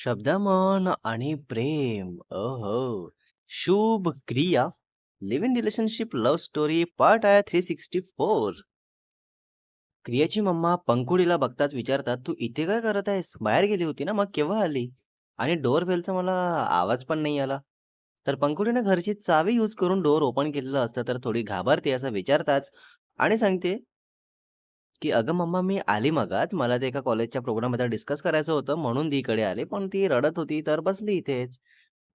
शब्दमन आणि प्रेम. ओहो! शुभ क्रिया. Live in relationship love story part आहे 364. क्रियाची मम्मा पंकुडीला बघताच विचारतात, "तू इथे काय करत आहेस? बाहेर गेली होती ना, मग केव्हा आली?" आणि डोअर बेलचा मला आवाज पण नाही आला. तर पंकुडीनं घरची चावी यूज करून डोअर ओपन केलेलं असतं, तर थोडी घाबरते असं विचारताच आणि सांगते, की "अगं मम्मा, मी आली मगाच. मला ते एका कॉलेजच्या प्रोग्रामबद्दल डिस्कस करायचं होतं, म्हणून ती इकडे आले. पण ती रडत होती, तर बसली इथेच."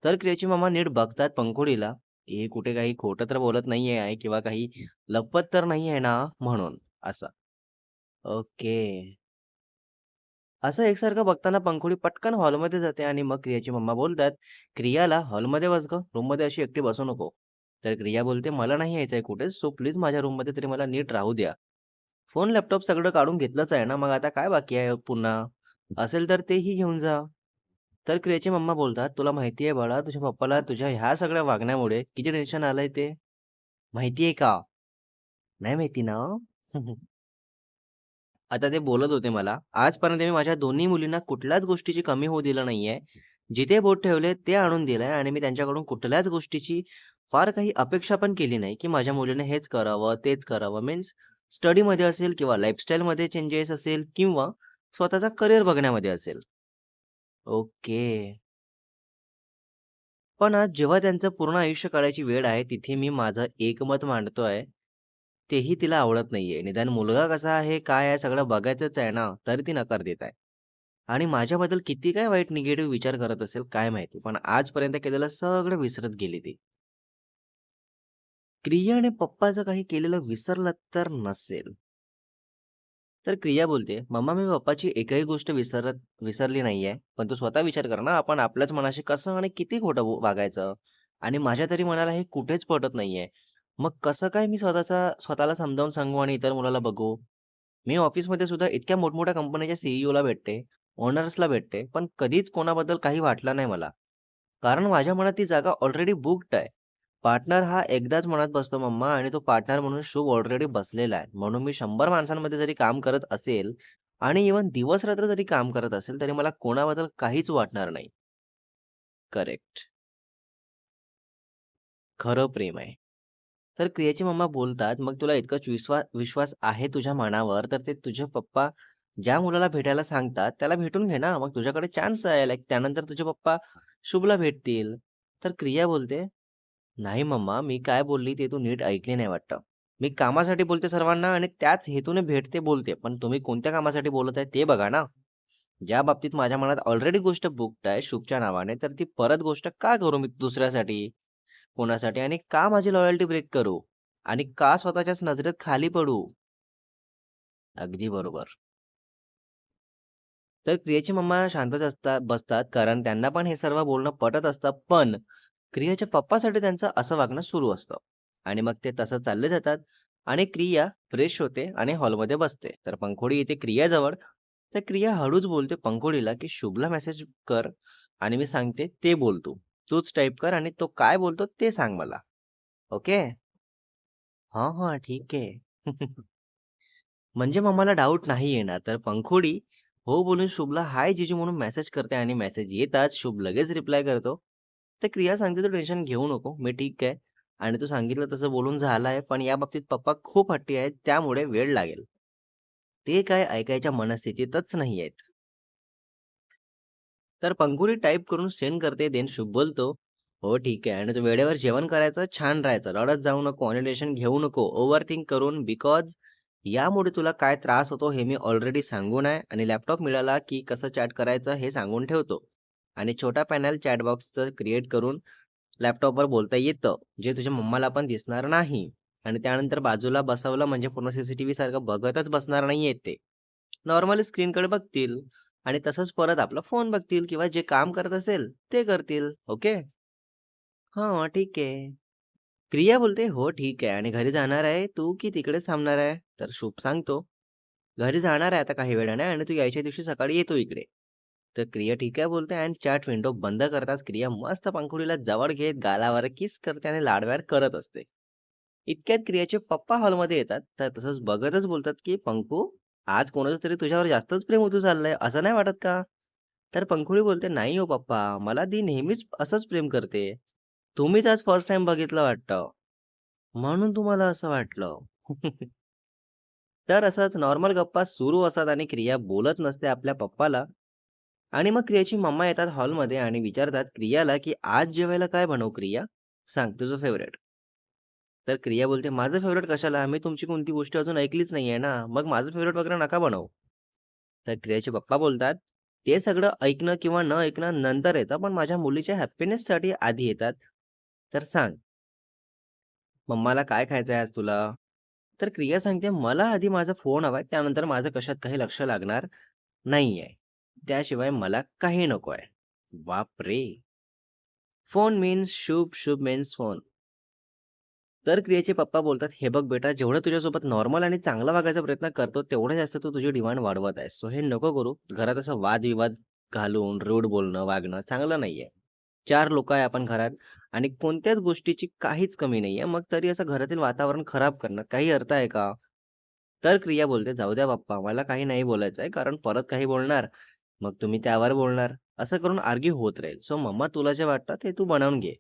तर क्रियाची मम्मा नीट बघतात पंखुडीला, की हे कुठे काही खोटं तर बोलत नाहीये आहे किंवा काही लपवत तर नाहीये ना म्हणून असं. ओके. असं एकसारखं बघताना पंखुडी पटकन हॉलमध्ये जाते आणि मग क्रियाची मम्मा बोलतात, "क्रियाला हॉलमध्ये बस गं, रूममध्ये अशी एकटी बसू नको." तर क्रिया बोलते, "मला नाही यायचंय कुठेच, सो प्लीज माझ्या रूममध्ये तरी मला नीट राहू द्या." फोन, लॅपटॉप सगळं काढून घेतलंच आहे ना, मग आता काय बाकी आहे पुन्हा? असेल तर तेही घेऊन जा. तर क्रियाची मम्मा बोलतात, "तुला माहिती आहे बाळा, तुझ्या पप्पाला तुझ्या ह्या सगळ्या वागण्यामुळे किती टेन्शन आलंय ते? माहिती आहे का? नाही माहिती ना?" आता ते बोलत होते मला, "आजपर्यंत मी माझ्या दोन्ही मुलींना कुठल्याच गोष्टीची कमी होऊ दिलं नाहीये. जिथे बोट ठेवले ते आणून दिलंय आणि मी त्यांच्याकडून कुठल्याच गोष्टीची फार काही अपेक्षा पण केली नाही, की माझ्या मुलीने हेच करावं, तेच करावं." मीन्स स्टडीमध्ये असेल किंवा लाईफस्टाईलमध्ये चेंजेस असेल किंवा स्वतःचा करियर बघण्यामध्ये असेल. ओके. पण आज जेव्हा त्यांचं पूर्ण आयुष्य काढायची वेळ आहे, तिथे मी माझं एकमत मांडतोय, तेही तिला आवडत नाहीये. निदान मुलगा कसा आहे, काय आहे, सगळं बघायचंच आहे ना, तरी ती नकार देत आहे. आणि माझ्याबद्दल किती काय वाईट निगेटिव्ह विचार करत असेल काय माहिती. पण आजपर्यंत केलेलं सगळं विसरत गेली ती. क्रियाने पप्पाचं काही केलेलं विसरलं तर नसेल. तर क्रिया बोलते, "मम्मा, मी पप्पाची एकही गोष्ट विसरली नाहीये. पण तू स्वतः विचार कर ना, आपण आपल्याच मनाशी कसं आणि किती खोटं वागायचं? आणि माझ्या तरी मनाला हे कुठेच पटत नाहीये. मग कसं काय मी स्वतःला समजावून सांगू आणि इतर मुलाला बघू? मी ऑफिसमध्ये सुद्धा इतक्या मोठमोठ्या कंपनीच्या सीईओला भेटते, ओनर्सला भेटते, पण कधीच कोणाबद्दल काही वाटलं नाही मला. कारण माझ्या मनात ती जागा ऑलरेडी बुक्ड आहे. पार्टनर हा एकदाच मनात बसतो मम्मा आणि तो पार्टनर म्हणून शुभ ऑलरेडी बसलेला आहे. म्हणून मी 100 माणसांमध्ये जरी काम करत असेल आणि इव्हन दिवस-रात्र जरी काम करत असेल, तरी मला कोणाबद्दल काहीच वाटणार नाही. करेक्ट. खरं प्रेम आहे. तर क्रियाची मम्मा बोलतात, "मग तुला इतकाच विश्वास आहे तुझ्या मनावर, तर ते तुझे पप्पा ज्या मुलाला भेटायला सांगतात, त्याला भेटून घे ना. मग तुझ्याकडे चान्स आहे. लाइक त्यानंतर तुझे पप्पा शुभला भेटतील." तर क्रिया बोलते, "नाही मम्मा, मी काय बोलली ते तू नीट ऐकली नाही वाटतं. मी कामासाठी बोलते सर्वांना आणि त्याच हेतूने भेटते बोलते. पण तुम्ही कोणत्या कामासाठी बोलत आहे ते बघा ना. ज्या बाबतीत माझ्या मनात ऑलरेडी गोष्ट बुक्ड आहे शुभच्या नावाने, तर ती परत गोष्ट का करू मी दुसऱ्यासाठी? कोणासाठी आणि का माझी लॉयल्टी ब्रेक करू? आणि का स्वतःच्याच नजरेत खाली पडू?" अगदी बरोबर. तर क्रियाची मम्मा शांतच बसतात कारण त्यांना पण हे सर्व बोलणं पटत असतं. पण क्रियाच्या पप्पासाठी त्यांचं असं वागणं सुरू असतं. आणि मग ते तसं चालले जातात आणि क्रिया फ्रेश होते आणि हॉलमध्ये बसते. तर पंखोडी येते क्रियाजवळ. तर क्रिया हळूच बोलते पंखोडीला, की "शुभला मेसेज कर आणि मी सांगते ते बोल तू. तूच टाइप कर आणि तो काय बोलतो ते सांग मला. ओके?" "हां, हां. ठीक आहे." म्हणजे मम्माला डाऊट नाही येणार. तर पंखुडी हो बोलून शुभला हाय जीजू म्हणून मेसेज करते आणि मेसेज येताच शुभ लगेच रिप्लाय करतो. तर क्रिया सांगते, "तू टेन्शन घेऊ नको. मी ठीक आहे आणि तू सांगितलं तसं बोलून झालं आहे. पण याबाबतीत पप्पा खूप हट्टी आहेत. त्यामुळे वेळ लागेल." ते काय ऐकायच्या मनस्थितीतच नाही आहेत. तर पंखुडी टाइप करून सेंड करते. देन शुभ बोलतो, "हो ठीक आहे आणि तू वेळेवर जेवण करायचं, छान राहायचं, रडत जाऊ नको आणि टेन्शन घेऊ नको ओव्हरथिंक करून बिकॉज यामुळे तुला काय त्रास होतो हे मी ऑलरेडी सांगून आहे आणि लॅपटॉप मिळाला की कसं चॅट करायचं हे सांगून ठेवतो आणि छोटा पॅनल चॅट बॉक्सचं क्रिएट करून लॅपटॉपवर बोलता येतं, जे तुझ्या मम्माला पण दिसणार नाही आणि त्यानंतर बाजूला बसवलं म्हणजे पूर्ण सीसीटीव्ही सारखं बघतच बसणार नाहीयेत ते. नॉर्मली स्क्रीनकडे बघतील आणि तसंच परत आपला फोन बघतील किंवा जे काम करत असेल ते करतील. ओके. हां, ठीक आहे. क्रिया बोलते, "हो, ठीक आहे आणि घरी जाणार आहे तू की तिकडेच थांबणार आहे?" तर शुभ सांगतो, "घरी जाणार आहे आता काही वेळाने आणि तू यायच्या दिवशी सकाळी येतो इकडे." तर क्रिया ठीक आहे बोलते आणि चॅट विंडो बंद करताच क्रिया मस्त पंखुडीला जवळ घेत गालावर किस करते आणि लाडव्याड करत असते. इतक्यात क्रियाचे पप्पा हॉलमध्ये येतात. तर तसंच बघतच बोलतात, की "पंकू, आज कोणाचं तरी तुझ्यावर जास्तच प्रेम उतू चाललंय, असं नाही वाटत का?" तर पंखुडी बोलते, "नाही हो पप्पा, मला ती नेहमीच असंच प्रेम करते. तुम्हीच आज फर्स्ट टाईम बघितलं वाटतं, म्हणून तुम्हाला असं वाटलं." तर असंच नॉर्मल गप्पा सुरू असतात आणि क्रिया बोलत नसते आपल्या पप्पाला आणि मग क्रियाची मम्मा येतात हॉलमध्ये आणि विचारतात क्रियाला, की "आज जेवायला काय बनवू क्रिया? सांग तुझं फेव्हरेट." तर क्रिया बोलते, "माझं फेव्हरेट कशाला? मी तुमची कोणती गोष्ट अजून ऐकलीच नाहीये ना. मग माझं फेव्हरेट वगैरे नका बनवू." तर क्रियाचे पप्पा बोलतात, "ते सगळं ऐकणं किंवा न ऐकणं नंतर येतं, पण माझ्या मुलीच्या हॅपीनेससाठी आधी येतात. तर सांग, मम्माला काय खायचं आहे आज तुला?" तर क्रिया सांगते, "मला आधी माझा फोन हवाय, त्यानंतर माझं कशात काही लक्ष लागणार नाहीये. त्याशिवाय मला काही नको आहे." बापरे! फोन मीन्स शुभ, शुभ मीन्स फोन. तर क्रियेचे पप्पा बोलतात, "हे बघ बेटा, जेवढं तुझ्यासोबत नॉर्मल आणि चांगला वागायचा प्रयत्न करतो, तेवढं जास्त तू तुझी डिमांड वाढवत आहेस. सो हे नको करू. घरात असं वादविवाद घालून, रूड बोलणं, वागणं चांगलं नाहीये. 4 लोकं आहे आपण घरात आणि कोणत्याच गोष्टीची काहीच कमी नाहीये. मग तरी असं घरातील वातावरण खराब करणं काही अर्थ आहे का?" तर क्रिया बोलते, "जाऊ द्या पप्पा, मला काही नाही बोलायचं आहे, कारण परत काही बोलणार, मग तुम्ही त्यावर बोलणार. असं करून आर्ग्यू होत राहील. सो मम्मा तुला जे वाटतं ते तू बनवून घे.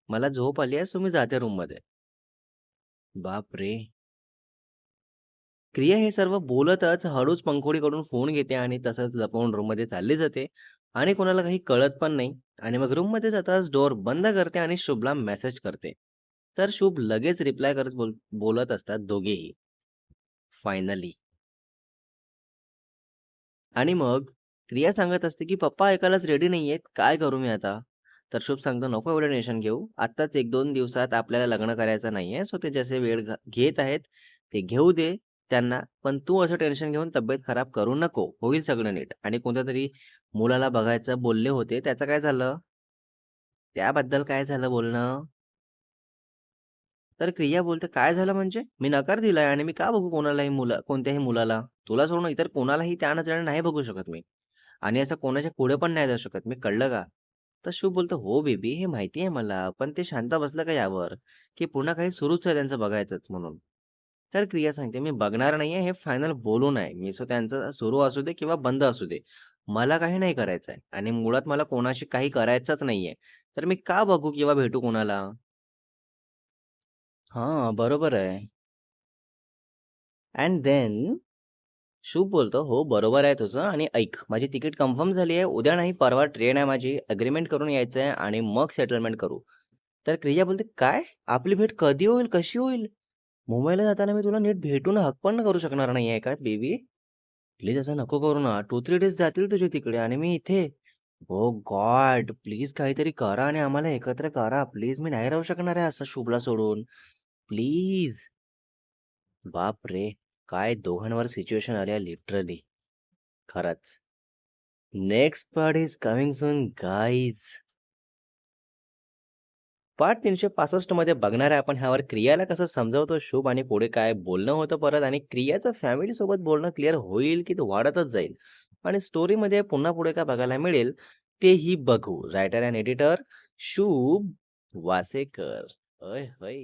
मला झोप आली आहे, सो मी जाते रूममध्ये." बापरे! क्रिया हे सर्व बोलतच हळूच पंखुडीकडून फोन घेते आणि तसंच लपवून रूममध्ये चालली जाते आणि कोणाला काही कळत पण नाही आणि मग रूममध्ये जाताच डोअर बंद करते आणि शुभला मेसेज करते. तर शुभ लगेच रिप्लाय करत बोलत असतात दोघेही. फायनली. आणि मग क्रिया सांगत असते, की "पप्पा ऐकायलाच रेडी नाहीयेत. काय करू मी आता?" तर शुभ सांगतो, "नको एवढं टेन्शन घेऊ. आत्ताच 1-2 दिवसात आपल्याला लग्न करायचं नाहीये. सो ते जसे वेळ घेत आहेत, ते घेऊ दे त्यांना. पण तू असं टेन्शन घेऊन तब्येत खराब करू नको. होईल सगळं नीट." आणि कोणत्यातरी मुलाला बघायचं बोलले होते. त्याचं काय झालं? त्याबद्दल काय झालं बोलणं? तर क्रिया बोलते, "काय झालं म्हणजे? मी नकार दिलाय आणि मी का बघू कोणत्याही मुलाला? तुला सोडून इतर कोणालाही त्या नजरेने नाही बघू शकत मी. आणि असं कोणाच्या पुढे पण नाही जाऊ शकत मी, कळलं का?" तर शिव बोलतो, "हो बेबी, हे माहिती आहे मला. पण ते शांत बसलं का यावर, की पुन्हा काही सुरूच आहे त्यांचं बघायचंच म्हणून." तर क्रिया सांगते, "मी बघणार नाहीये, हे फायनल बोलून आहे मी. सो त्यांचं सुरू असू दे किंवा बंद असू दे. मला काही नाही करायचंय आणि मुळात मला कोणाशी काही करायचंच नाहीये. तर मी का बघू किंवा भेटू कोणाला?" हां, बरोबर आहे. अँड देन शुभ बोलतो, "हो, बरोबर आहे तुझं आणि ऐक, माझी तिकीट कन्फर्म झाली आहे. उद्या नाही परवा ट्रेन आहे माझी. अग्रीमेंट करून यायचं आहे आणि मग सेटलमेंट करू." तर क्रिया बोलते, "काय? आपली भेट कधी होईल? कशी होईल? मुंबईला जाताना मी तुला नीट भेटून हक पण करू शकणार नाही आहे का बेबी? प्लीज असं नको करू ना. 2-3 डेज जातील तुझे तिकडे आणि मी इथे. ओह गॉड! प्लीज काहीतरी करा आणि आम्हाला एकत्र करा. प्लीज मी नाही राहू शकणार आहे असं शुभला सोडून. प्लीज." बापरे! काय दोघांवर सिच्युएशन आली आहे लिटरली. खरंच. Next part is coming soon guys. Part 365 मध्ये बघणार आहे आपण ह्यावर क्रियाला कसं समजावतो शुभ आणि पुढे काय बोलणं होतं परत आणि क्रियाचं फॅमिली सोबत बोलणं क्लिअर होईल की तो वाढतच जाईल आणि स्टोरीमध्ये पुन्हा पुढे काय बघायला मिळेल तेही बघू. रायटर अँड एडिटर शुभ वासेकर. होय होय.